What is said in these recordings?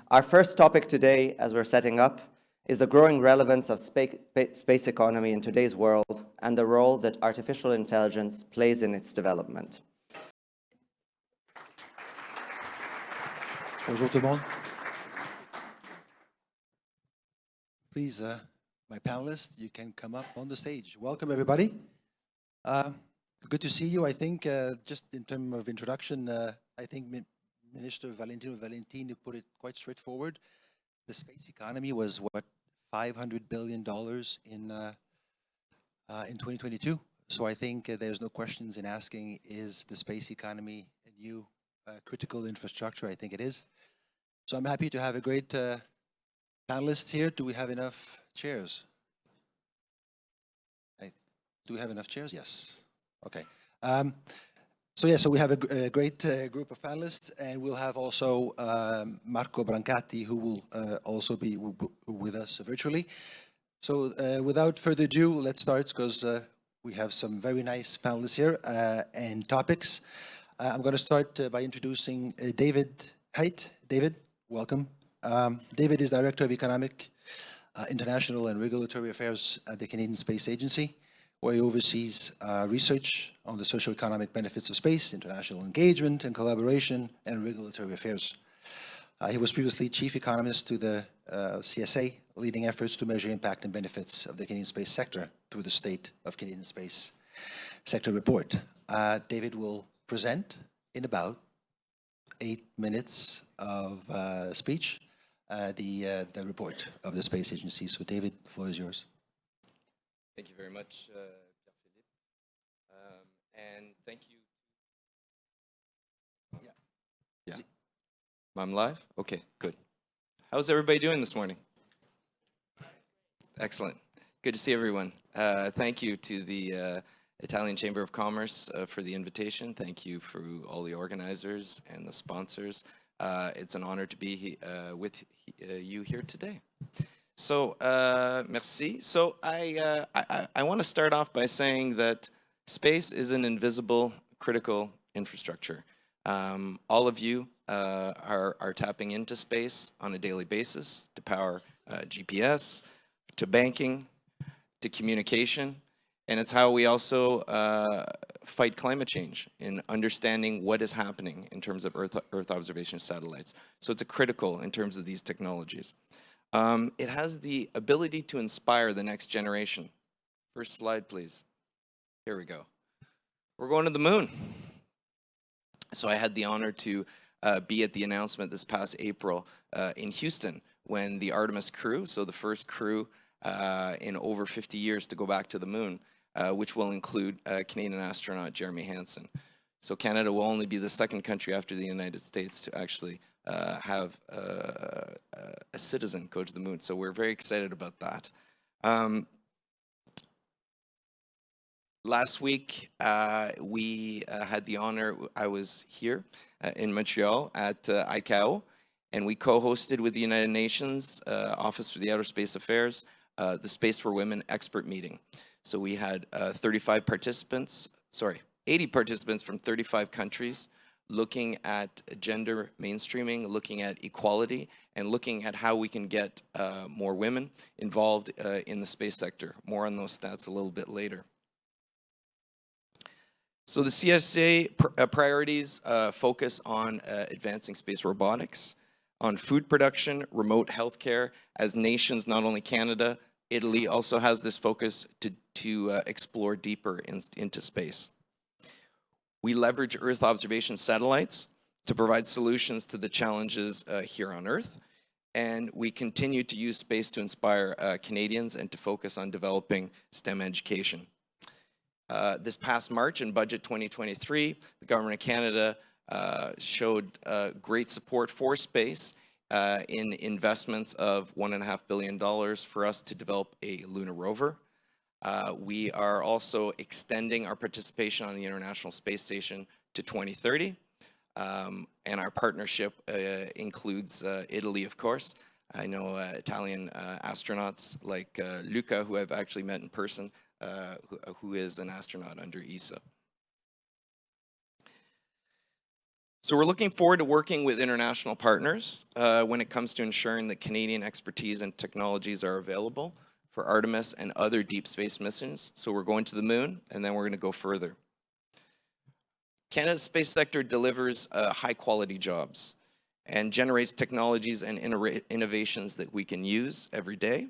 Our first topic today, as we're setting up, is the growing relevance of space economy in today's world and the role that artificial intelligence plays in its development. Bonjour tout le monde. Please, my panelists, you can come up on the stage. Welcome, everybody. Good to see you. I think, just in terms of introduction, I think Minister Valentini put it quite straightforward. The space economy was, what, $500 billion in 2022? So I think there's no questions in asking, is the space economy a new critical infrastructure? I think it is. So I'm happy to have a great panelist here. Do we have enough chairs? Do we have enough chairs? Yes. Okay. So we have a great group of panelists, and we'll have also Marco Brancati, who will also be with us virtually. So without further ado, let's start, because we have some very nice panelists here and topics. I'm going to start by introducing David Haight. David, welcome. David is Director of Economic, International and Regulatory Affairs at the Canadian Space Agency, where he oversees research on the socio-economic benefits of space, international engagement and collaboration, and regulatory affairs. He was previously chief economist to the CSA, leading efforts to measure impact and benefits of the Canadian space sector through the State of Canadian Space Sector Report. David will present in about 8 minutes of speech the report of the Space Agency. So David, the floor is yours. Thank you very much, Pierre-Philippe. And thank you. Yeah. I'm live? Okay, good. How's everybody doing this morning? Excellent. Good to see everyone. Thank you to the Italian Chamber of Commerce for the invitation. Thank you for all the organizers and the sponsors. It's an honor to be with you here today. So, merci. So I want to start off by saying that space is an invisible, critical infrastructure. All of you are tapping into space on a daily basis to power GPS, to banking, to communication, and it's how we also fight climate change in understanding what is happening in terms of Earth observation satellites. So it's critical in terms of these technologies. It has the ability to inspire the next generation. First slide, please. Here we go. We're going to the moon. So I had the honor to be at the announcement this past April in Houston when the Artemis crew, so the first crew in over 50 years to go back to the moon, which will include Canadian astronaut Jeremy Hansen. So Canada will only be the second country after the United States to actually have a citizen go to the moon. So we're very excited about that. Last week, we had the honor, I was here in Montreal at ICAO, and we co-hosted with the United Nations Office for the Outer Space Affairs, the Space for Women expert meeting. So we had 80 participants from 35 countries, looking at gender mainstreaming, looking at equality, and looking at how we can get more women involved in the space sector. More on those stats a little bit later. So the CSA priorities focus on advancing space robotics, on food production, remote healthcare, as nations, not only Canada, Italy also has this focus to explore deeper into space. We leverage Earth observation satellites to provide solutions to the challenges here on Earth, and we continue to use space to inspire Canadians and to focus on developing STEM education. This past March in Budget 2023, the Government of Canada showed great support for space in investments of $1.5 billion for us to develop a lunar rover. We are also extending our participation on the International Space Station to 2030. And our partnership includes Italy, of course. I know Italian astronauts like Luca, who I've actually met in person, who is an astronaut under ESA. So we're looking forward to working with international partners when it comes to ensuring that Canadian expertise and technologies are available for Artemis and other deep space missions. So we're going to the moon, and then we're going to go further. Canada's space sector delivers high-quality jobs and generates technologies and innovations that we can use every day.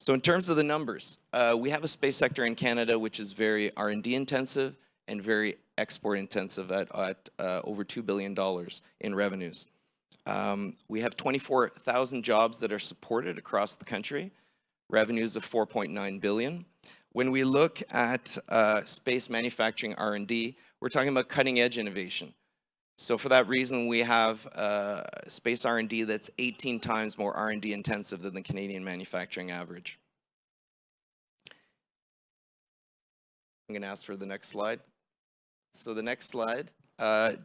So in terms of the numbers, we have a space sector in Canada which is very R&D intensive and very export intensive at over $2 billion in revenues. We have 24,000 jobs that are supported across the country, revenues of $4.9 billion. When we look at space manufacturing R&D, we're talking about cutting edge innovation. So for that reason, we have space R&D that's 18 times more R&D intensive than the Canadian manufacturing average. I'm going to ask for the next slide. So the next slide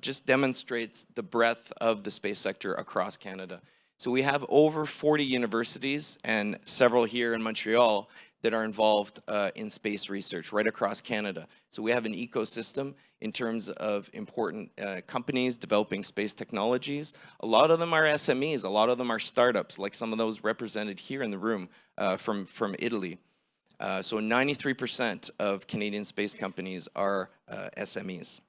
just demonstrates the breadth of the space sector across Canada. So we have over 40 universities and several here in Montreal that are involved in space research right across Canada. So we have an ecosystem in terms of important companies developing space technologies. A lot of them are SMEs, a lot of them are startups, like some of those represented here in the room from Italy. So 93% of Canadian space companies are SMEs.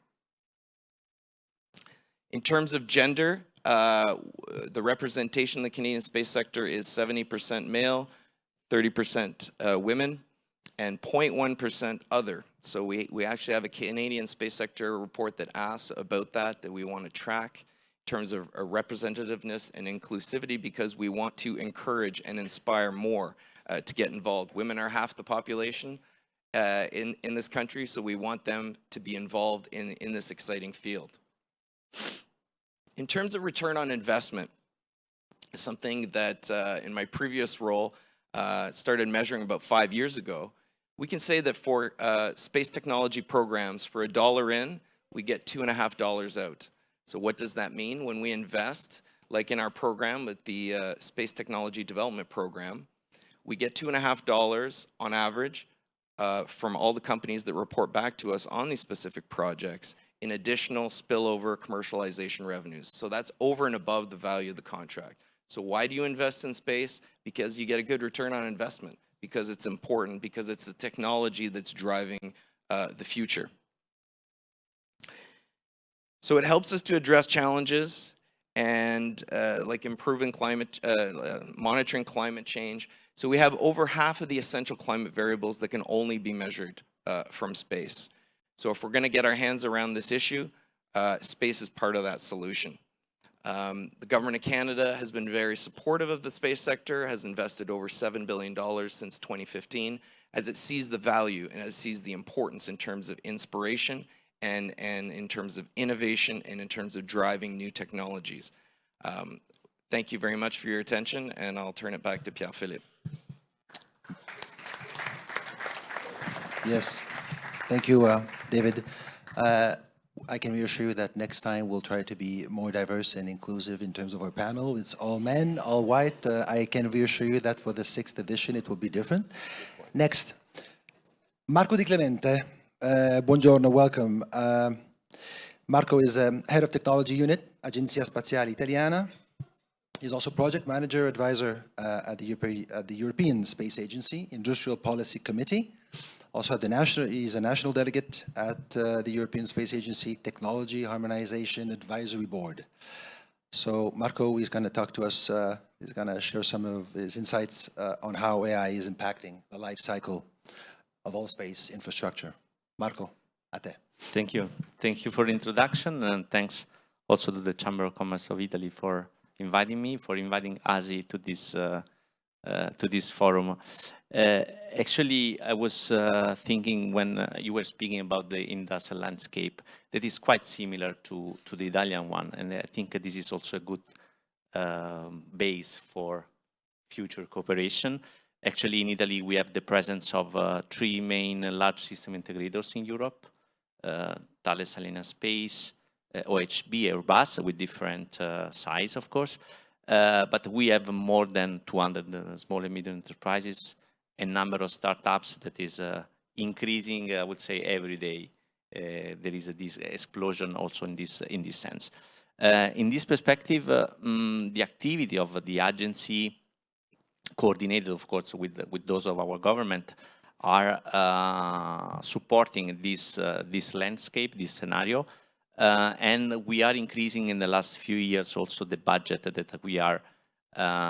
In terms of gender, the representation in the Canadian space sector is 70% male, 30% women, and 0.1% other. So we actually have a Canadian space sector report that asks about that we want to track in terms of representativeness and inclusivity, because we want to encourage and inspire more to get involved. Women are half the population in this country, so we want them to be involved in this exciting field. In terms of return on investment, something that in my previous role started measuring about 5 years ago, we can say that for space technology programs, for $1 in, we get $2.50 out. So what does that mean? When we invest, like in our program with the Space Technology Development Program, we get $2.50 on average from all the companies that report back to us on these specific projects in additional spillover commercialization revenues. So that's over and above the value of the contract. So why do you invest in space? Because you get a good return on investment, because it's important, because it's the technology that's driving the future. So it helps us to address challenges and like improving climate, monitoring climate change. So we have over half of the essential climate variables that can only be measured from space. So if we're going to get our hands around this issue, space is part of that solution. The government of Canada has been very supportive of the space sector, has invested over $7 billion since 2015, as it sees the value and as it sees the importance in terms of inspiration and in terms of innovation and in terms of driving new technologies. Thank you very much for your attention, and I'll turn it back to Pierre-Philippe. Yes, thank you, David. I can reassure you that next time we'll try to be more diverse and inclusive in terms of our panel. It's all men, all white. I can reassure you that for the 6th edition it will be different. Next, Marco Di Clemente. Buongiorno, welcome. Marco is Head of Technology Unit, Agenzia Spaziale Italiana. He's also Project Manager, Advisor at the European Space Agency, Industrial Policy Committee. Also, he's a national delegate at the European Space Agency Technology Harmonization Advisory Board. So Marco is going to talk to us, he's going to share some of his insights on how AI is impacting the life cycle of all space infrastructure. Marco, a te. Thank you. Thank you for the introduction, and thanks also to the Chamber of Commerce of Italy for inviting me, for inviting ASI to this forum. Actually, I was thinking when you were speaking about the industrial landscape that is quite similar to the Italian one, and I think this is also a good base for future cooperation. Actually, in Italy, we have the presence of 3 main large system integrators in Europe, Thales Alenia Space, OHB, Airbus, with different size, of course. But we have more than 200 small and medium enterprises, a number of startups that is increasing, I would say, every day there is this explosion also in this sense. In this perspective, the activity of the agency, coordinated, of course, with those of our government, are supporting this landscape, this scenario, and we are increasing in the last few years also the budget that we are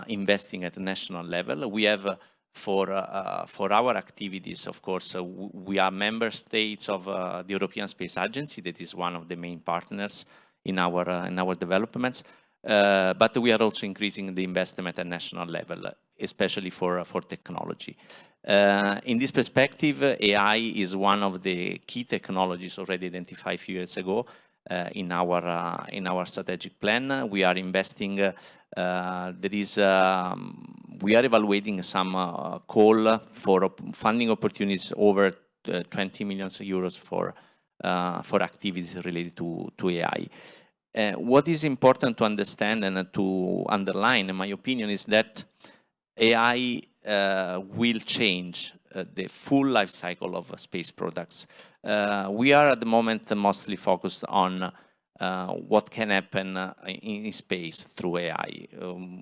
investing at the national level. We have for our activities, of course, we are member states of the European Space Agency, that is one of the main partners in our developments, but we are also increasing the investment at national level, especially for technology. In this perspective, AI is one of the key technologies already identified a few years ago in our strategic plan. We are investing. We are evaluating some call for funding opportunities over 20 million euros for activities related to AI. What is important to understand and to underline, in my opinion, is that AI will change the full life cycle of space products. We are at the moment mostly focused on what can happen in space through AI,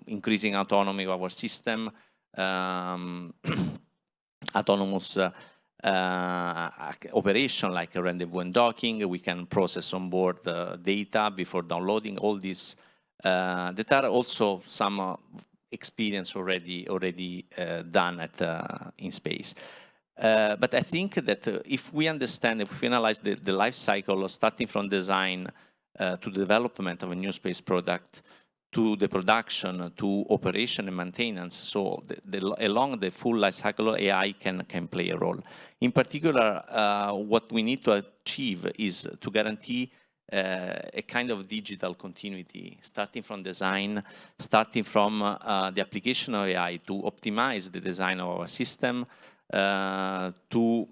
increasing autonomy of our system, autonomous operation like a rendezvous and docking. We can process on board data before downloading all these that are also some experience already done in space. But I think that if we understand, if we analyze the life cycle starting from design to development of a new space product, to the production, to operation and maintenance, so along the full life cycle, AI can play a role. In particular, what we need to achieve is to guarantee a kind of digital continuity, starting from design, starting from the application of AI to optimize the design of our system, to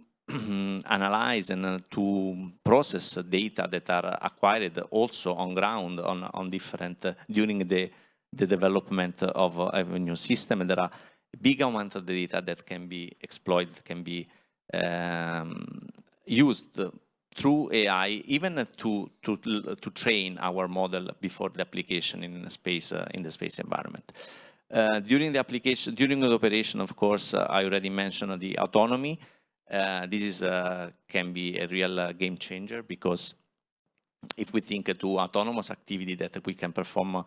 analyze and to process data that are acquired also on ground on different during the development of a new system. And there are a big amount of data that can be exploited, can be used through AI, even to train our model before the application in the space environment. During the operation, of course, I already mentioned the autonomy. This can be a real game changer, because if we think to autonomous activity that we can perform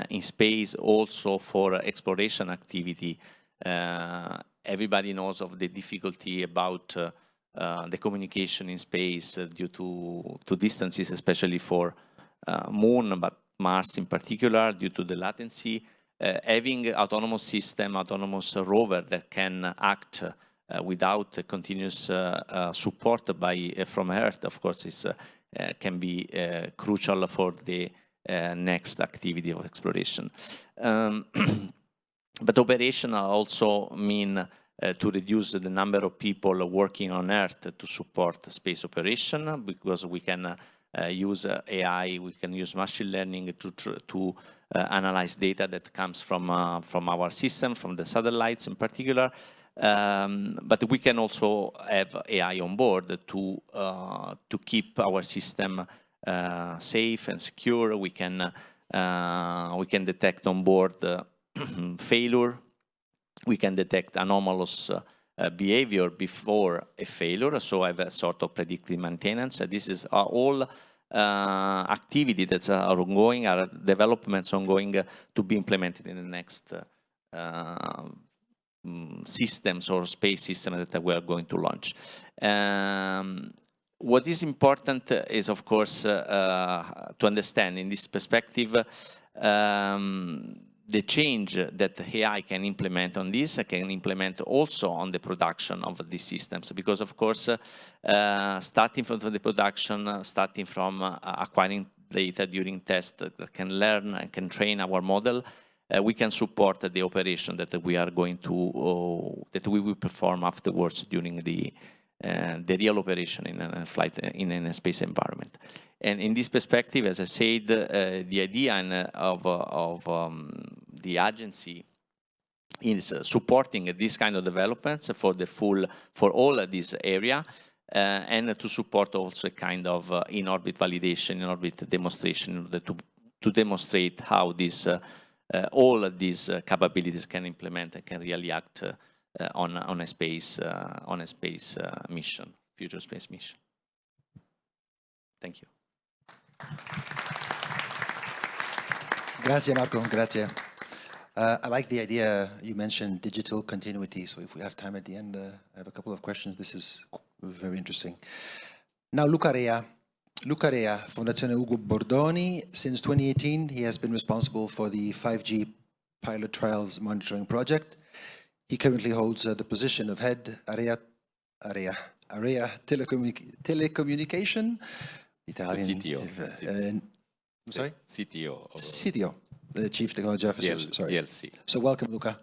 in space, also for exploration activity, everybody knows of the difficulty about the communication in space due to distances, especially for Moon, but Mars in particular, due to the latency. Having autonomous system, autonomous rover that can act without continuous support from Earth, of course, can be crucial for the next activity of exploration. But operation also mean to reduce the number of people working on Earth to support space operation, because we can use AI, we can use machine learning to analyze data that comes from our system, from the satellites in particular. But we can also have AI on board to keep our system safe and secure. We can detect on board failure. We can detect anomalous behavior before a failure, so have a sort of predictive maintenance. This is all activity that's ongoing, are developments ongoing to be implemented in the next systems or space system that we are going to launch. What is important is, of course, to understand in this perspective the change that AI can implement on this, can implement also on the production of these systems. Because, of course, starting from the production, starting from acquiring data during tests that can learn and can train our model, we can support the operation that we are going to, that we will perform afterwards during the real operation in a flight, in a space environment. And in this perspective, as I said, the idea of the agency is supporting this kind of developments for all of this area. and to support also a kind of in-orbit validation, in-orbit demonstration, in order to demonstrate how this, all of these capabilities can implement and can really act on a space mission, future space mission. Thank you. Grazie, Marco. Grazie. I like the idea you mentioned, digital continuity. So if we have time at the end, I have a couple of questions. This is very interesting. Now, Luca Rea, Fondazione Ugo Bordoni. Since 2018, he has been responsible for the 5G pilot trials monitoring project. He currently holds the position of head area telecommunication. Italian. CTO. I'm sorry? CTO. CTO, the Chief Technology Officer. Sorry. DLC. So welcome, Luca.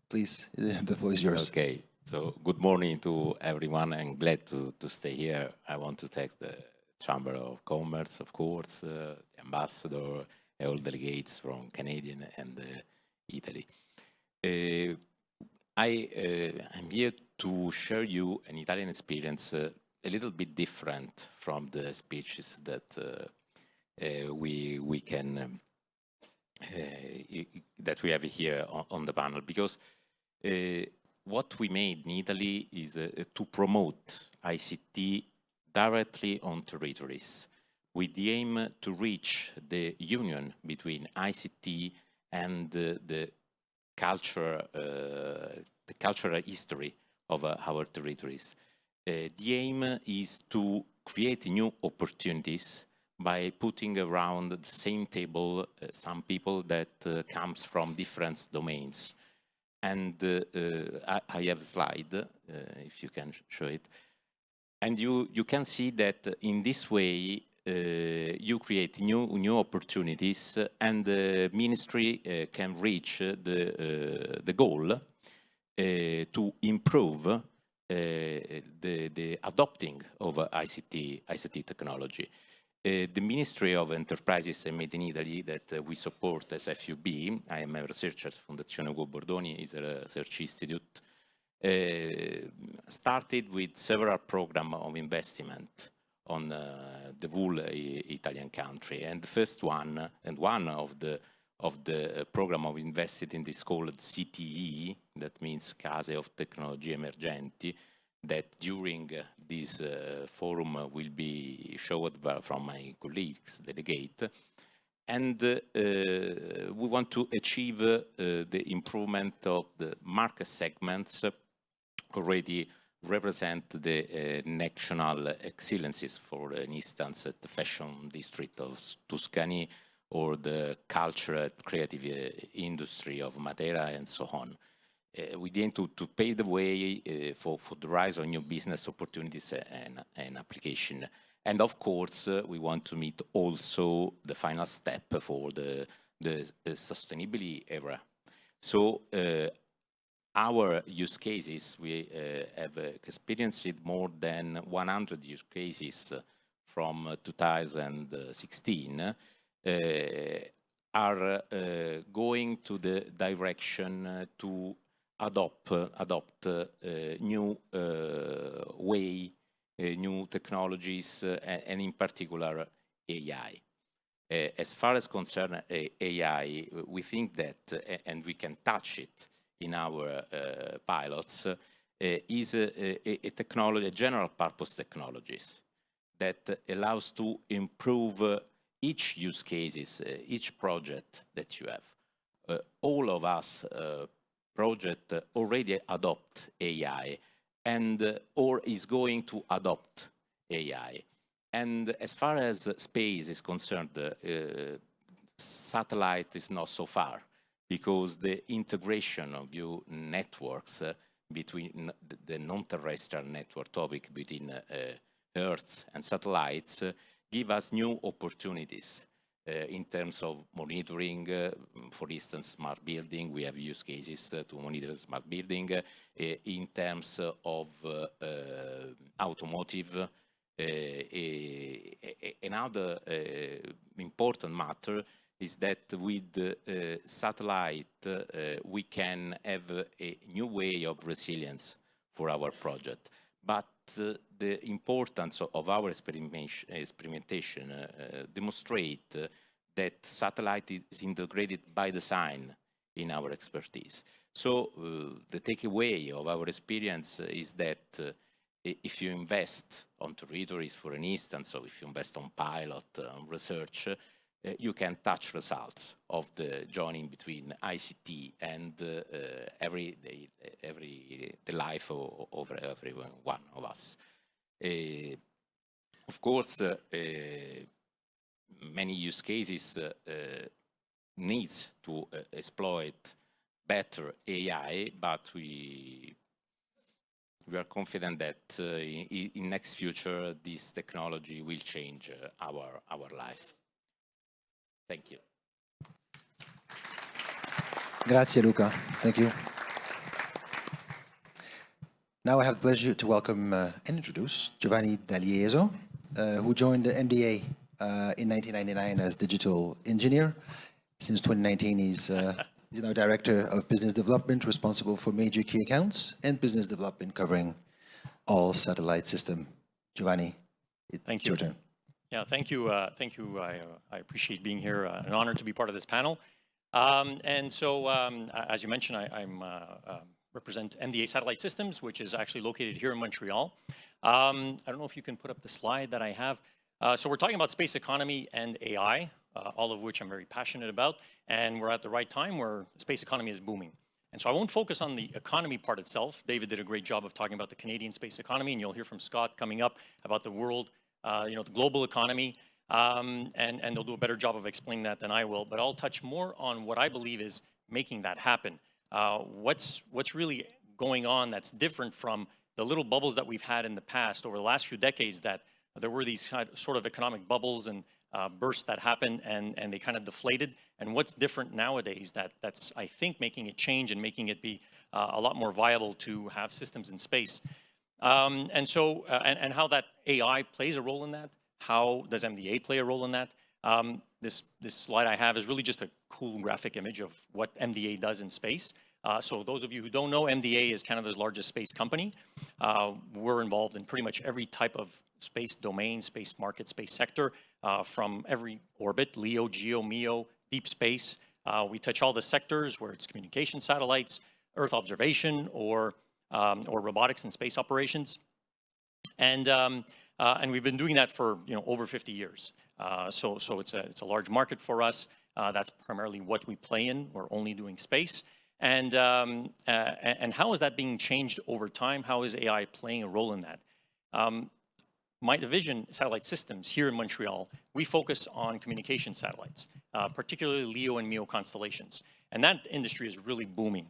Please, the floor is yours. Okay. So good morning to everyone. I'm glad to stay here. I want to thank the Chamber of Commerce, of course, the ambassador, all delegates from Canadian and Italy. I'm here to share you an Italian experience a little bit different from the speeches that we can that we have here on the panel, because what we made in Italy is to promote ICT directly on territories, with the aim to reach the union between ICT and the cultural history of our territories. The aim is to create new opportunities by putting around the same table some people that comes from different domains. And I have a slide, if you can show it. And you can see that in this way, you create new opportunities, and the ministry can reach the goal to improve the adopting of ICT technology. The Ministry of Enterprises and Made in Italy, that we support as FUB, I am a researcher at Fondazione Ugo Bordoni, is a research institute, started with several programs of investment on the whole Italian country. And the first one, and one of the program of invested in this called CTE, that means Case of Tecnologie Emergenti, that during this forum will be showed from my colleagues, delegate. And we want to achieve the improvement of the market segments already represent the national excellences, for instance, at the fashion district of Tuscany, or the cultural creative industry of Matera, and so on. We aim to pave the way for the rise of new business opportunities and application. And of course, we want to meet also the final step for the sustainability era. So our use cases, we have experienced more than 100 use cases from 2016, are going to the direction to adopt new way, new technologies, and in particular AI. As far as concern AI, we think that, and we can touch it in our pilots, is a technology, a general purpose technologies that allows to improve each use cases, each project that you have. All of us project already adopt AI, and or is going to adopt AI. And as far as space is concerned, satellite is not so far, because the integration of new networks between the non-terrestrial network topic between Earth and satellites give us new opportunities in terms of monitoring, for instance, smart building. We have use cases to monitor smart building. In terms of automotive, another important matter is that with satellite, we can have a new way of resilience for our project. But the importance of our experimentation demonstrate that satellite is integrated by design in our expertise. So the takeaway of our experience is that if you invest on territories, for an instance, or if you invest on pilot, on research, you can touch results of the joining between ICT and the life of every one of us. Of course, many use cases needs to exploit better AI, but we are confident that in next future this technology will change our life. Thank you. Grazie, Luca. Thank you. Now I have the pleasure to welcome and introduce Giovanni D'Aliesio, who joined the MDA in 1999 as digital engineer. Since 2019, he's now Director of Business Development, responsible for major key accounts and business development covering all satellite system. Giovanni, it's your turn. Yeah, thank you. I appreciate being here. An honor to be part of this panel. And so, as you mentioned, I represent MDA Satellite Systems, which is actually located here in Montreal. I don't know if you can put up the slide that I have. So we're talking about space economy and AI, all of which I'm very passionate about. And we're at the right time where the space economy is booming. And so I won't focus on the economy part itself. David did a great job of talking about the Canadian space economy, and you'll hear from Scott coming up about the world, the global economy, and they'll do a better job of explaining that than I will. But I'll touch more on what I believe is making that happen. What's really going on that's different from the little bubbles that we've had in the past over the last few decades, that there were these sort of economic bubbles and bursts that happened and they kind of deflated. And what's different nowadays that's, I think, making it change and making it be a lot more viable to have systems in space. And how that AI plays a role in that. How does MDA play a role in that? This slide I have is really just a cool graphic image of what MDA does in space. So those of you who don't know, MDA is Canada's largest space company. We're involved in pretty much every type of space domain, space market, space sector, from every orbit, LEO, GEO, MEO, deep space. We touch all the sectors where it's communication satellites, Earth observation, or robotics and space operations. And we've been doing that for over 50 years. So it's a large market for us. That's primarily what we play in. We're only doing space. And how is that being changed over time? How is AI playing a role in that? My division, Satellite Systems, here in Montreal, we focus on communication satellites, particularly LEO and MEO constellations. And that industry is really booming.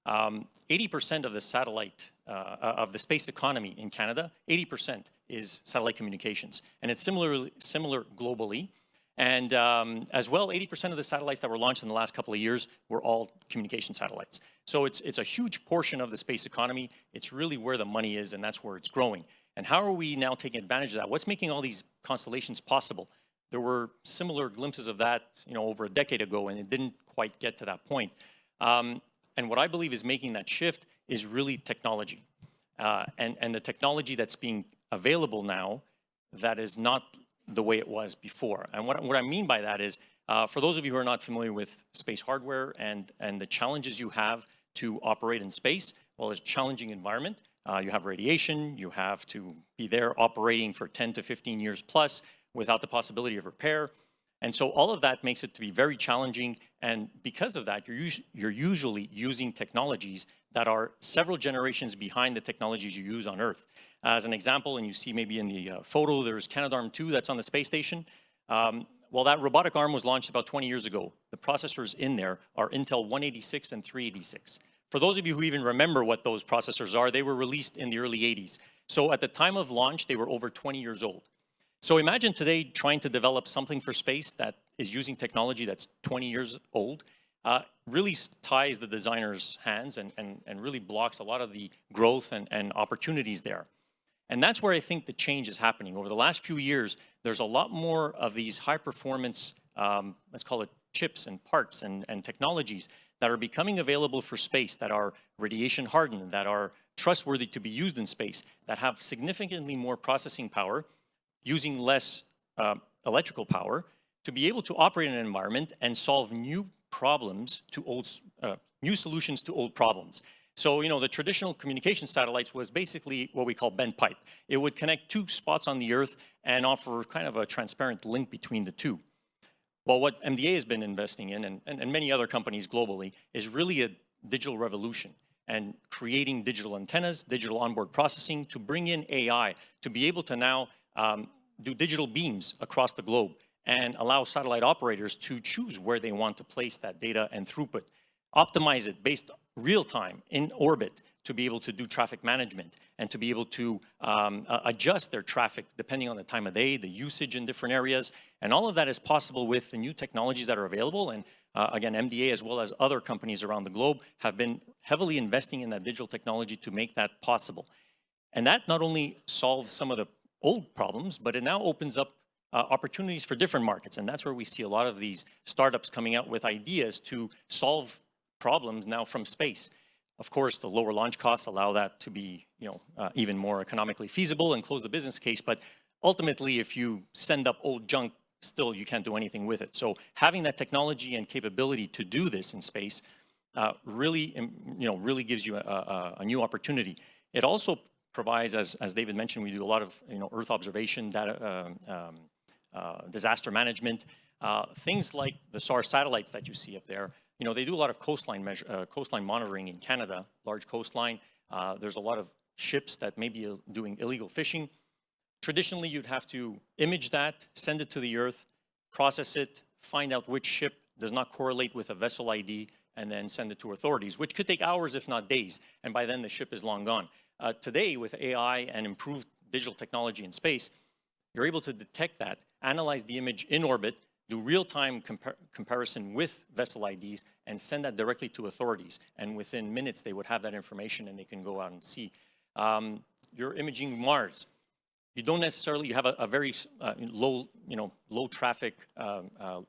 80% of the satellite, of the space economy in Canada, 80% is satellite communications. And it's similar globally. And as well, 80% of the satellites that were launched in the last couple of years were all communication satellites. So it's a huge portion of the space economy. It's really where the money is, and that's where it's growing. And how are we now taking advantage of that? What's making all these constellations possible? There were similar glimpses of that, over a decade ago, and it didn't quite get to that point. And what I believe is making that shift is really technology. And the technology that's being available now that is not the way it was before. And what I mean by that is, for those of you who are not familiar with space hardware and the challenges you have to operate in space, well, it's a challenging environment. You have radiation, you have to be there operating for 10 to 15 years plus without the possibility of repair. And so all of that makes it to be very challenging. And because of that, you're usually using technologies that are several generations behind the technologies you use on Earth. As an example, and you see maybe in the photo, there's Canadarm2 that's on the space station. Well, that robotic arm was launched about 20 years ago. The processors in there are Intel 186 and 386. For those of you who even remember what those processors are, they were released in the early 80s. So at the time of launch, they were over 20 years old. So imagine today trying to develop something for space that is using technology that's 20 years old, really ties the designer's hands and really blocks a lot of the growth and opportunities there. And that's where I think the change is happening. Over the last few years, there's a lot more of these high performance, let's call it chips and parts and technologies that are becoming available for space, that are radiation hardened, that are trustworthy to be used in space, that have significantly more processing power, using less electrical power, to be able to operate in an environment and solve new problems to new solutions to old problems. So, you know, the traditional communication satellites was basically what we call bent pipe. It would connect two spots on the Earth and offer kind of a transparent link between the two. Well, what MDA has been investing in, and many other companies globally, is really a digital revolution and creating digital antennas, digital onboard processing to bring in AI, to be able to now do digital beams across the globe and allow satellite operators to choose where they want to place that data and throughput, optimize it based real time in orbit to be able to do traffic management and to be able to adjust their traffic depending on the time of day, the usage in different areas. And all of that is possible with the new technologies that are available. And again, MDA as well as other companies around the globe have been heavily investing in that digital technology to make that possible. And that not only solves some of the old problems, but it now opens up opportunities for different markets. And that's where we see a lot of these startups coming out with ideas to solve problems now from space. Of course, the lower launch costs allow that to be, you know, even more economically feasible and close the business case. But ultimately, if you send up old junk, still you can't do anything with it. So having that technology and capability to do this in space really, you know, really gives you a new opportunity. It also provides, as David mentioned, we do a lot of, you know, Earth observation, data, disaster management, things like the SAR satellites that you see up there. You know, they do a lot of coastline monitoring in Canada, large coastline. There's a lot of ships that may be doing illegal fishing. Traditionally, you'd have to image that, send it to the Earth, process it, find out which ship does not correlate with a vessel ID, and then send it to authorities, which could take hours, if not days. And by then, the ship is long gone. Today, with AI and improved digital technology in space, you're able to detect that, analyze the image in orbit, do real-time comparison with vessel IDs, and send that directly to authorities. And within minutes, they would have that information, and they can go out and see. You're imaging Mars. You don't necessarily, you have a very low traffic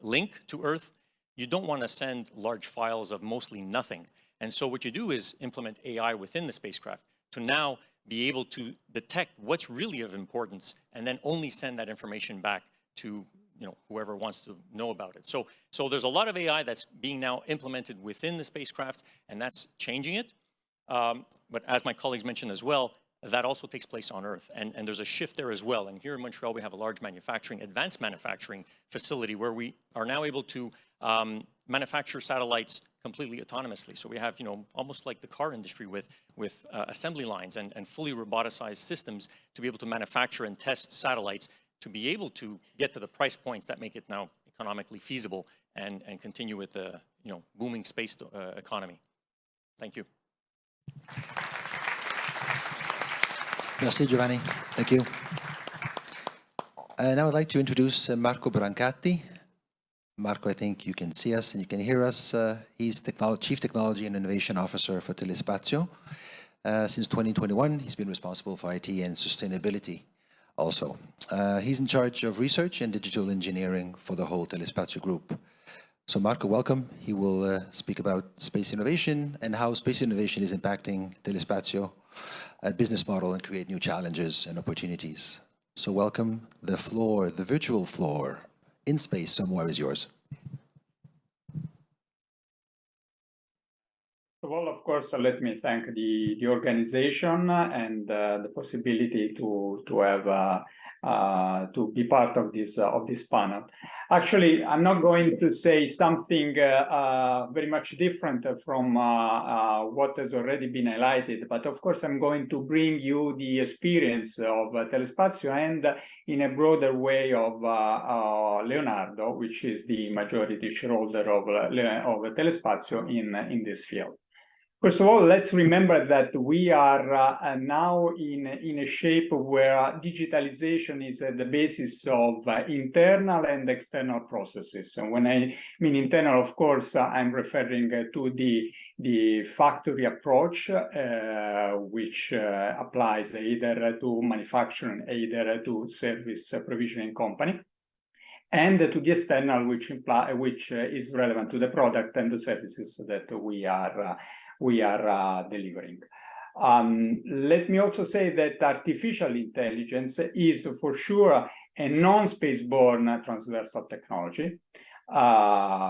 link to Earth. You don't want to send large files of mostly nothing. And so what you do is implement AI within the spacecraft to now be able to detect what's really of importance and then only send that information back to, you know, whoever wants to know about it. So there's a lot of AI that's being now implemented within the spacecraft, and that's changing it. But as my colleagues mentioned as well, that also takes place on Earth, and there's a shift there as well. And here in Montreal, we have a large advanced manufacturing facility where we are now able to manufacture satellites completely autonomously. So we have, you know, almost like the car industry with assembly lines and fully roboticized systems to be able to manufacture and test satellites to be able to get to the price points that make it now economically feasible and continue with the, you know, booming space economy. Thank you. Merci, Giovanni. Thank you. Now I'd like to introduce Marco Brancati. Marco, I think you can see us and you can hear us. He's Chief Technology and Innovation Officer for Telespazio. Since 2021, he's been responsible for IT and sustainability also. He's in charge of research and digital engineering for the whole Telespazio group. So Marco, welcome. He will speak about space innovation and how space innovation is impacting Telespazio business model and create new challenges and opportunities. So welcome. The floor, the virtual floor in space somewhere is yours. Well, of course, let me thank the organization and the possibility to have to be part of this panel. Actually, I'm not going to say something very much different from what has already been highlighted, but of course, I'm going to bring you the experience of Telespazio and in a broader way of Leonardo, which is the majority shareholder of Telespazio in this field. First of all, let's remember that we are now in a shape where digitalization is at the basis of internal and external processes. And when I mean internal, of course, I'm referring to the factory approach, which applies either to manufacturing, either to service provisioning company. and to the external, which is relevant to the product and the services that we are delivering. Let me also say that artificial intelligence is for sure a non-spaceborne transversal technology,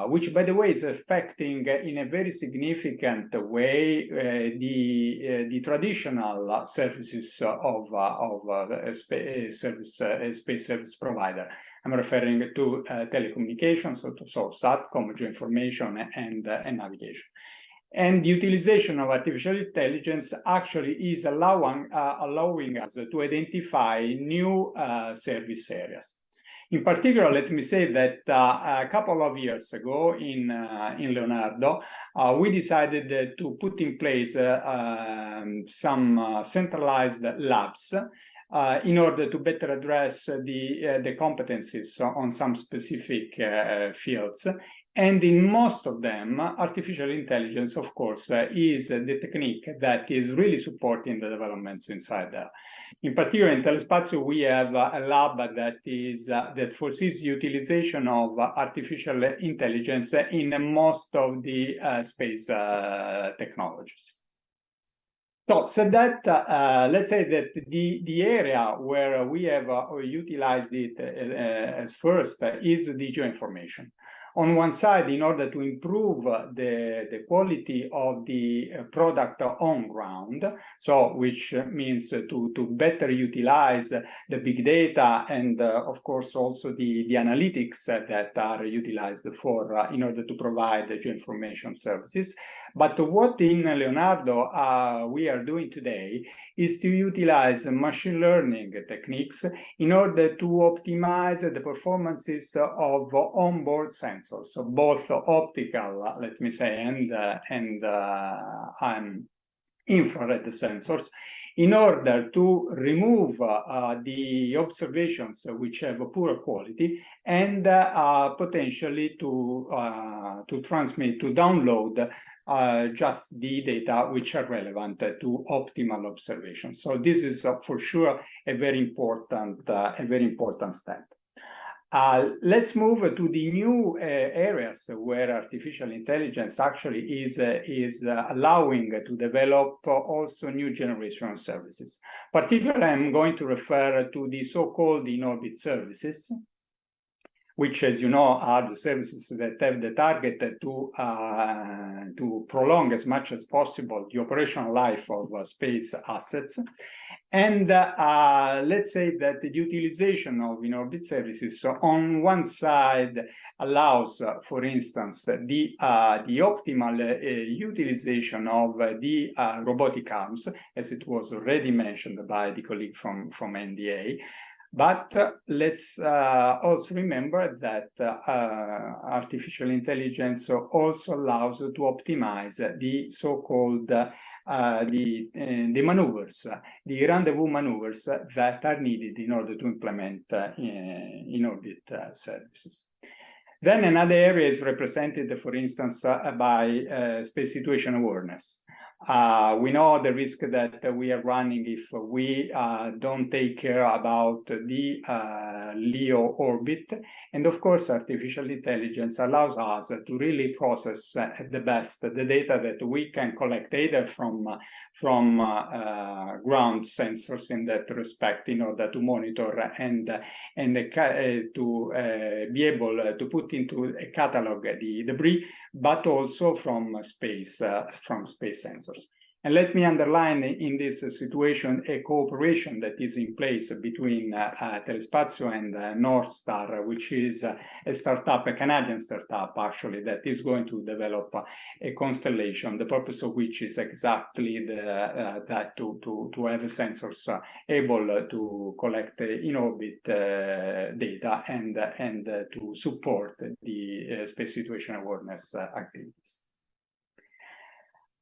which, by the way, is affecting in a very significant way the traditional services of a space service provider. I'm referring to telecommunications, so SATCOM, geoinformation, and navigation. And the utilization of artificial intelligence actually is allowing us to identify new service areas. In particular, let me say that a couple of years ago in Leonardo, we decided to put in place some centralized labs in order to better address the competencies on some specific fields. And in most of them, artificial intelligence, of course, is the technique that is really supporting the developments inside there. In particular, in Telespazio, we have a lab that foresees utilization of artificial intelligence in most of the space technologies. So that, let's say that the area where we have utilized it as first is the geoinformation. On one side, in order to improve the quality of the product on ground, so which means to better utilize the big data and, of course, also the analytics that are utilized for in order to provide the geoinformation services. But what in Leonardo we are doing today is to utilize machine learning techniques in order to optimize the performances of onboard sensors, so both optical, let me say, and infrared sensors, in order to remove the observations which have a poor quality and potentially to transmit, to download just the data which are relevant to optimal observations. So this is for sure a very important step. Let's move to the new areas where artificial intelligence actually is allowing to develop also new generation services. Particularly, I'm going to refer to the so-called in-orbit services, which, as you know, are the services that have the target to prolong as much as possible the operational life of space assets. And let's say that the utilization of in-orbit services, so on one side, allows, for instance, the optimal utilization of the robotic arms, as it was already mentioned by the colleague from NDA. But let's also remember that artificial intelligence also allows to optimize the so-called the maneuvers, the rendezvous maneuvers that are needed in order to implement in-orbit services. Then another area is represented, for instance, by space situation awareness. We know the risk that we are running if we don't take care about the LEO orbit. And of course, artificial intelligence allows us to really process at the best the data that we can collect either from ground sensors in that respect in order to monitor and to be able to put into a catalog the debris, but also from space sensors. And let me underline in this situation a cooperation that is in place between Telespazio and North Star, which is a startup, a Canadian startup actually, that is going to develop a constellation, the purpose of which is exactly that to have sensors able to collect in-orbit data and to support the space situation awareness activities.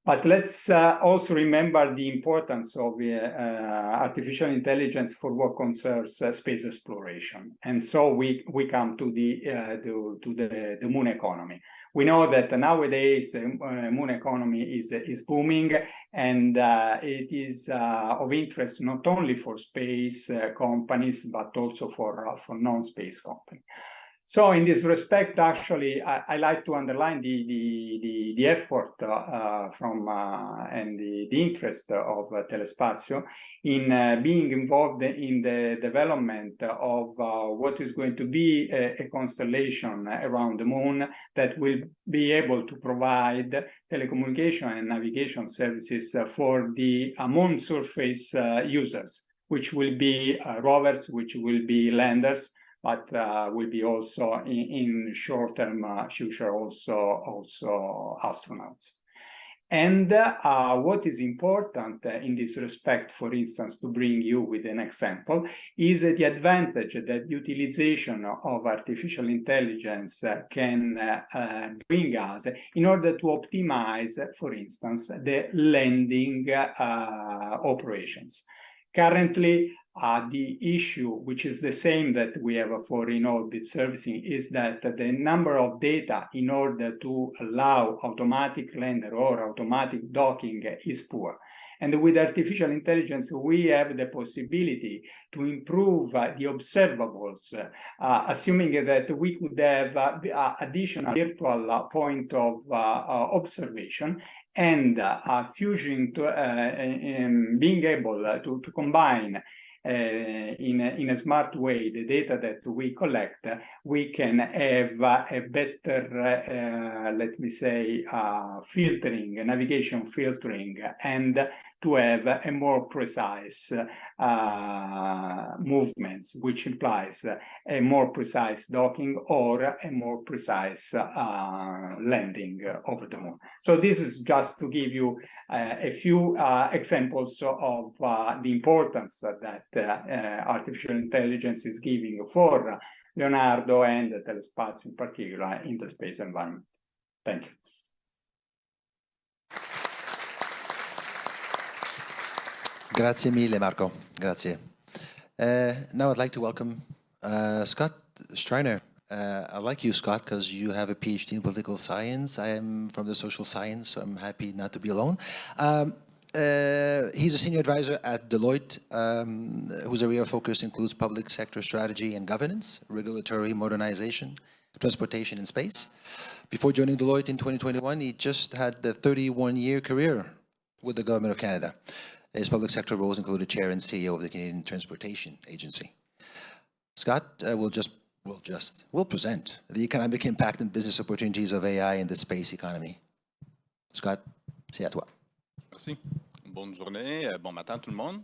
But let's also remember the importance of artificial intelligence for what concerns space exploration. And so we come to the moon economy. We know that nowadays the moon economy is booming, and it is of interest not only for space companies, but also for non-space companies. So in this respect, actually, I like to underline the effort and the interest of Telespazio in being involved in the development of what is going to be a constellation around the moon that will be able to provide telecommunication and navigation services for the moon surface users, which will be rovers, which will be landers, but will be also in short-term future also astronauts. And what is important in this respect, for instance, to bring you with an example, is the advantage that utilization of artificial intelligence can bring us in order to optimize, for instance, the landing operations. Currently, the issue, which is the same that we have for in-orbit servicing, is that the number of data in order to allow automatic lander or automatic docking is poor. And with artificial intelligence, we have the possibility to improve the observables, assuming that we could have additional virtual point of observation, and fusion to being able to combine in a smart way the data that we collect, we can have a better, let me say, filtering, navigation filtering, and to have a more precise movements, which implies a more precise docking or a more precise landing over the moon. So this is just to give you a few examples of the importance that artificial intelligence is giving for Leonardo and Telespazio in particular in the space environment. Thank you. Grazie mille, Marco. Grazie. Now I'd like to welcome Scott Streiner. I like you, Scott, because you have a PhD in political science. I am from the social science, so I'm happy not to be alone. He's a senior advisor at Deloitte, whose area of focus includes public sector strategy and governance, regulatory modernization, transportation, and space. Before joining Deloitte in 2021, he just had the 31-year career with the Government of Canada. His public sector roles included chair and CEO of the Canadian Transportation Agency. Scott will present the economic impact and business opportunities of AI in the space economy. Scott, c'est à toi. Merci. Bonne journée, bon matin tout le monde.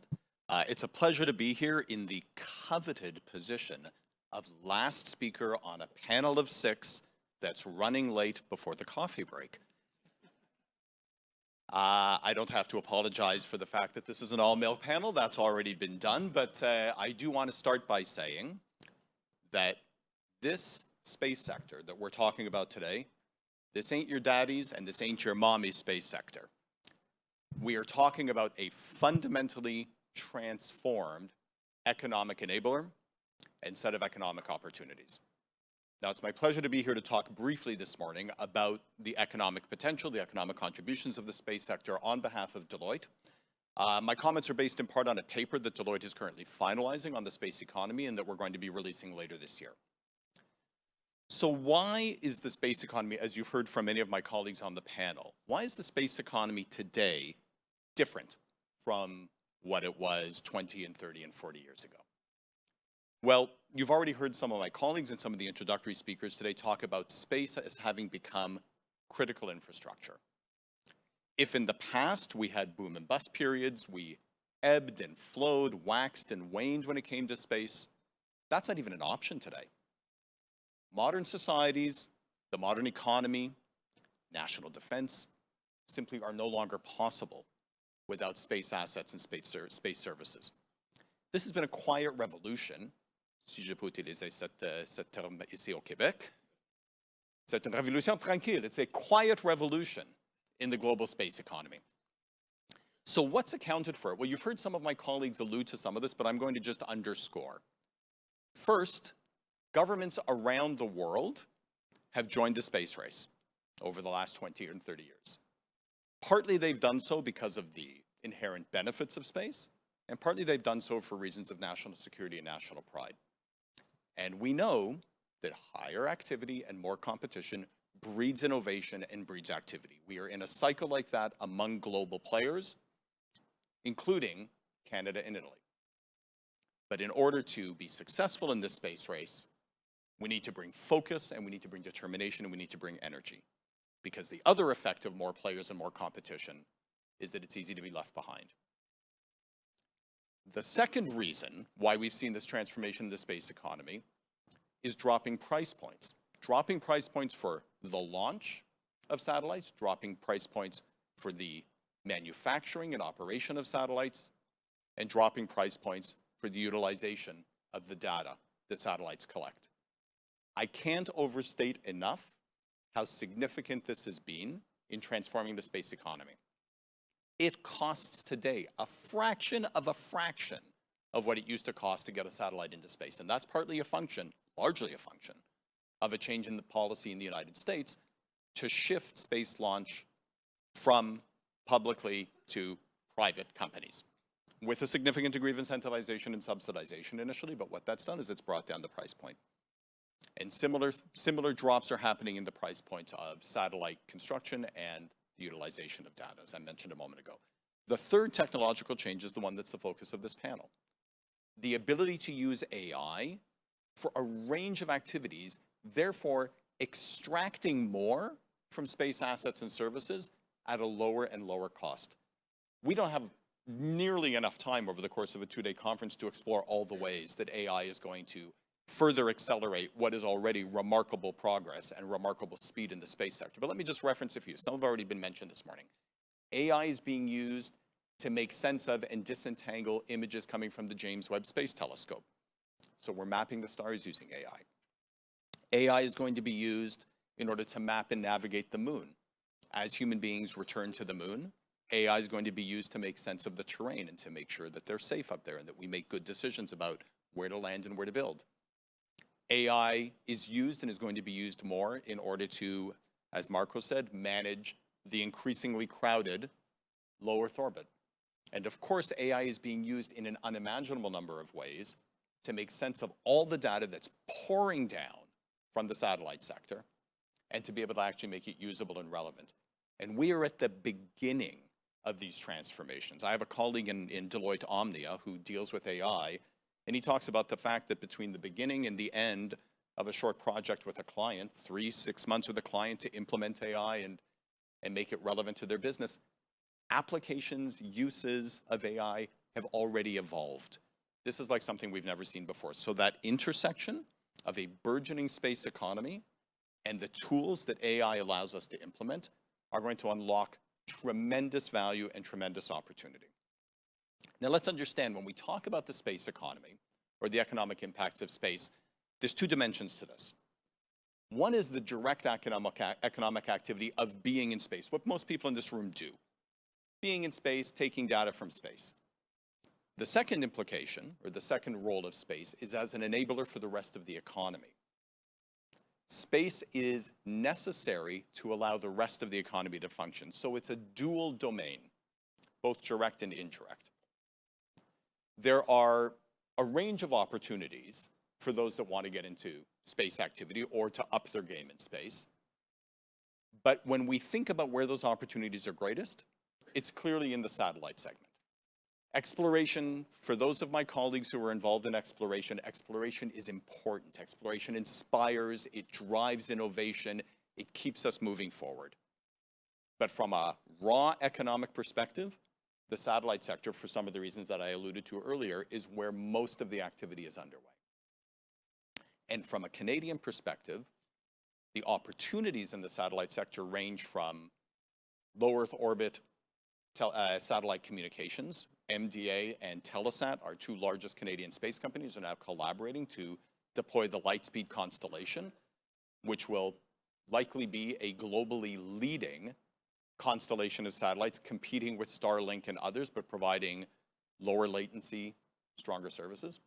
It's a pleasure to be here in the coveted position of last speaker on a panel of 6 that's running late before the coffee break. I don't have to apologize for the fact that this is an all-male panel. That's already been done, but I do want to start by saying that this space sector that we're talking about today, this ain't your daddy's and this ain't your mommy's space sector. We are talking about a fundamentally transformed economic enabler and set of economic opportunities. Now, it's my pleasure to be here to talk briefly this morning about the economic potential, the economic contributions of the space sector on behalf of Deloitte. My comments are based in part on a paper that Deloitte is currently finalizing on the space economy and that we're going to be releasing later this year. So why is the space economy, as you've heard from many of my colleagues on the panel, why is the space economy today different from what it was 20 and 30 and 40 years ago? Well, you've already heard some of my colleagues and some of the introductory speakers today talk about space as having become critical infrastructure. If in the past we had boom and bust periods, we ebbed and flowed, waxed and waned when it came to space, that's not even an option today. Modern societies, the modern economy, national defense simply are no longer possible without space assets and space services. This has been a quiet revolution, si je peux utiliser cette terme ici au Québec. C'est une révolution tranquille. It's a quiet revolution in the global space economy. So what's accounted for it? Well, you've heard some of my colleagues allude to some of this, but I'm going to just underscore. First, governments around the world have joined the space race over the last 20 and 30 years. Partly they've done so because of the inherent benefits of space, and partly they've done so for reasons of national security and national pride. And we know that higher activity and more competition breeds innovation and breeds activity. We are in a cycle like that among global players, including Canada and Italy. But in order to be successful in this space race, we need to bring focus, and we need to bring determination, and we need to bring energy. Because the other effect of more players and more competition is that it's easy to be left behind. The second reason why we've seen this transformation in the space economy is dropping price points. Dropping price points for the launch of satellites, dropping price points for the manufacturing and operation of satellites, and dropping price points for the utilization of the data that satellites collect. I can't overstate enough how significant this has been in transforming the space economy. It costs today a fraction of what it used to cost to get a satellite into space. And that's partly a function, largely a function, of a change in the policy in the United States to shift space launch from publicly to private companies, with a significant degree of incentivization and subsidization initially, but what that's done is it's brought down the price point. And similar drops are happening in the price points of satellite construction and the utilization of data, as I mentioned a moment ago. The third technological change is the one that's the focus of this panel. The ability to use AI for a range of activities, therefore extracting more from space assets and services at a lower and lower cost. We don't have nearly enough time over the course of a two-day conference to explore all the ways that AI is going to further accelerate what is already remarkable progress and remarkable speed in the space sector. But let me just reference a few. Some have already been mentioned this morning. AI is being used to make sense of and disentangle images coming from the James Webb Space Telescope. So we're mapping the stars using AI. AI is going to be used in order to map and navigate the moon. As human beings return to the moon, AI is going to be used to make sense of the terrain and to make sure that they're safe up there and that we make good decisions about where to land and where to build. AI is used and is going to be used more in order to, as Marco said, manage the increasingly crowded low Earth orbit. And of course, AI is being used in an unimaginable number of ways to make sense of all the data that's pouring down from the satellite sector and to be able to actually make it usable and relevant. And we are at the beginning of these transformations. I have a colleague in Deloitte Omnia who deals with AI, and he talks about the fact that between the beginning and the end of a short project with a client, 3-6 months with a client to implement AI and make it relevant to their business, applications, uses of AI have already evolved. This is like something we've never seen before. So that intersection of a burgeoning space economy and the tools that AI allows us to implement are going to unlock tremendous value and tremendous opportunity. Now let's understand, when we talk about the space economy or the economic impacts of space, there's two dimensions to this. One is the direct economic activity of being in space, what most people in this room do. Being in space, taking data from space. The second implication, or the second role of space, is as an enabler for the rest of the economy. Space is necessary to allow the rest of the economy to function. So it's a dual domain, both direct and indirect. There are a range of opportunities for those that want to get into space activity or to up their game in space. But when we think about where those opportunities are greatest, it's clearly in the satellite segment. Exploration, for those of my colleagues who are involved in exploration, exploration is important. Exploration inspires, it drives innovation, it keeps us moving forward. But from a raw economic perspective, the satellite sector, for some of the reasons that I alluded to earlier, is where most of the activity is underway. And from a Canadian perspective, the opportunities in the satellite sector range from low Earth orbit satellite communications. MDA and Telesat, our two largest Canadian space companies, are now collaborating to deploy the Lightspeed constellation, which will likely be a globally leading constellation of satellites competing with Starlink and others, but providing lower latency, stronger services.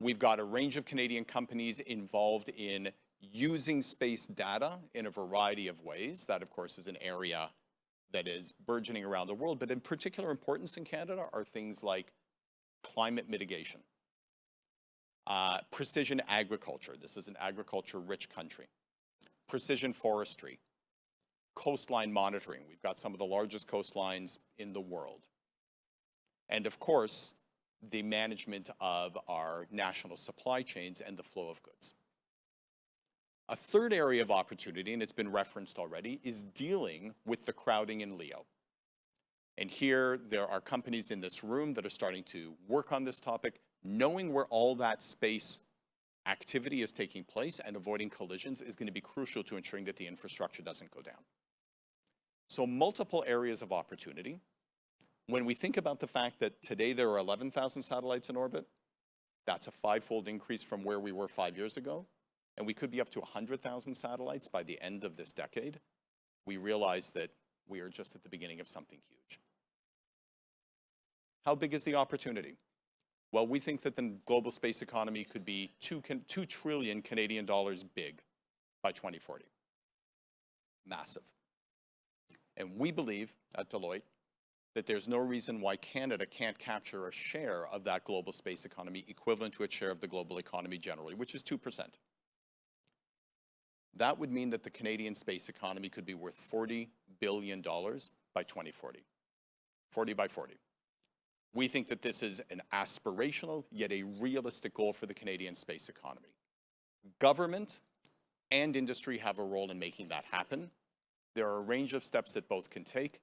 We've got a range of Canadian companies involved in using space data in a variety of ways. That, of course, is an area that is burgeoning around the world, but in particular importance in Canada are things like climate mitigation. Precision agriculture. This is an agriculture-rich country. Precision forestry. Coastline monitoring. We've got some of the largest coastlines in the world. And of course, the management of our national supply chains and the flow of goods. A third area of opportunity, and it's been referenced already, is dealing with the crowding in LEO. And here, there are companies in this room that are starting to work on this topic, knowing where all that space activity is taking place, and avoiding collisions is going to be crucial to ensuring that the infrastructure doesn't go down. So multiple areas of opportunity. When we think about the fact that today there are 11,000 satellites in orbit, that's a 5-fold increase from where we were 5 years ago, and we could be up to 100,000 satellites by the end of this decade, we realize that we are just at the beginning of something huge. How big is the opportunity? Well, we think that the global space economy could be 2 trillion Canadian dollars big by 2040. Massive. And we believe at Deloitte that there's no reason why Canada can't capture a share of that global space economy equivalent to a share of the global economy generally, which is 2%. That would mean that the Canadian space economy could be worth $40 billion by 2040. 40 by 40. We think that this is an aspirational, yet a realistic goal for the Canadian space economy. Government and industry have a role in making that happen. There are a range of steps that both can take.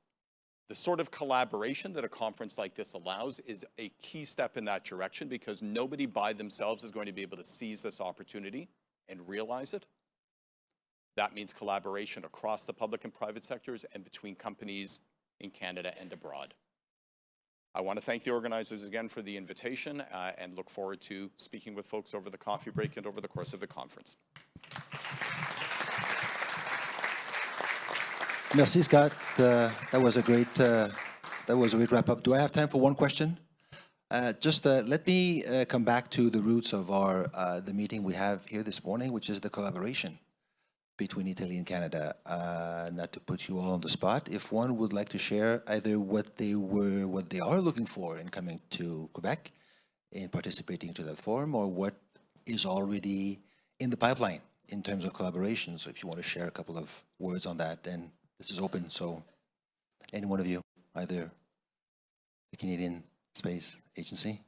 The sort of collaboration that a conference like this allows is a key step in that direction, because nobody by themselves is going to be able to seize this opportunity and realize it. That means collaboration across the public and private sectors and between companies in Canada and abroad. I want to thank the organizers again for the invitation and look forward to speaking with folks over the coffee break and over the course of the conference. Merci, Scott. That was a great wrap-up. Do I have time for one question? Let me come back to the roots of the meeting we have here this morning, which is the collaboration between Italy and Canada. Not to put you all on the spot, if one would like to share either what they are looking for in coming to Quebec, in participating to that forum, or what is already in the pipeline in terms of collaboration. So if you want to share a couple of words on that, and this is open, so any one of you, either the Canadian Space Agency.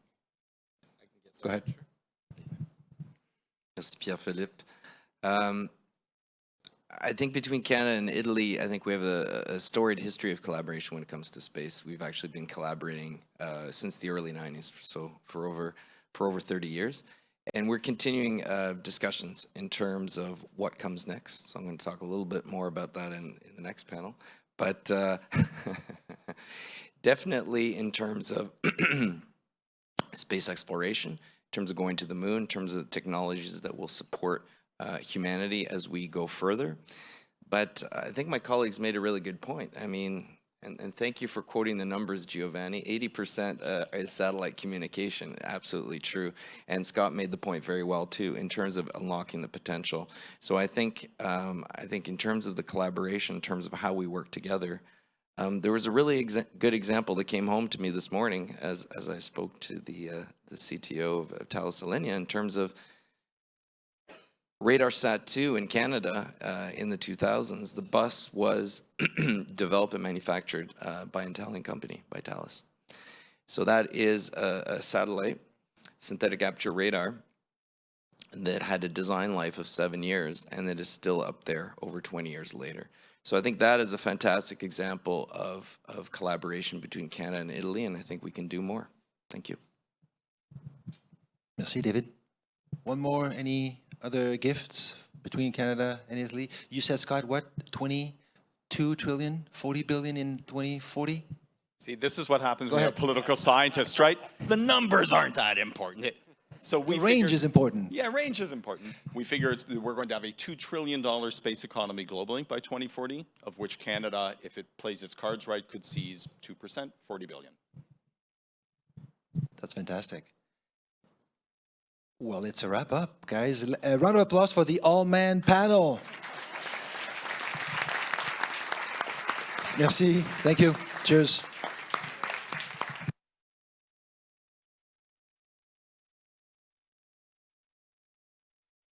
Go ahead. Yes, Pierre-Philippe. I think between Canada and Italy, I think we have a storied history of collaboration when it comes to space. We've actually been collaborating since the early 90s, so for over 30 years. And we're continuing discussions in terms of what comes next. So I'm going to talk a little bit more about that in the next panel. But definitely in terms of space exploration, in terms of going to the moon, in terms of the technologies that will support humanity as we go further. But I think my colleagues made a really good point. I mean, and thank you for quoting the numbers, Giovanni. 80% is satellite communication, absolutely true. And Scott made the point very well too, in terms of unlocking the potential. So I think in terms of the collaboration, in terms of how we work together, there was a really good example that came home to me this morning as I spoke to the CTO of Thales Alenia in terms of RadarSat-2 in Canada in the 2000s. The bus was developed and manufactured by an Italian company, by Thales. So that is a satellite, synthetic aperture radar, that had a design life of 7 years and that is still up there over 20 years later. So I think that is a fantastic example of collaboration between Canada and Italy, and I think we can do more. Thank you. Merci, David. One more, any other gifts between Canada and Italy? You said, Scott, what, 22 trillion, 40 billion in 2040? See, this is what happens when you're a political scientist, right? The numbers aren't that important. So the range is important. Yeah, range is important. We figure we're going to have a $2 trillion space economy globally by 2040, of which Canada, if it plays its cards right, could seize 2%, 40 billion. That's fantastic. Well, it's a wrap up, guys. A round of applause for the all-man panel. Merci. Thank you. Cheers.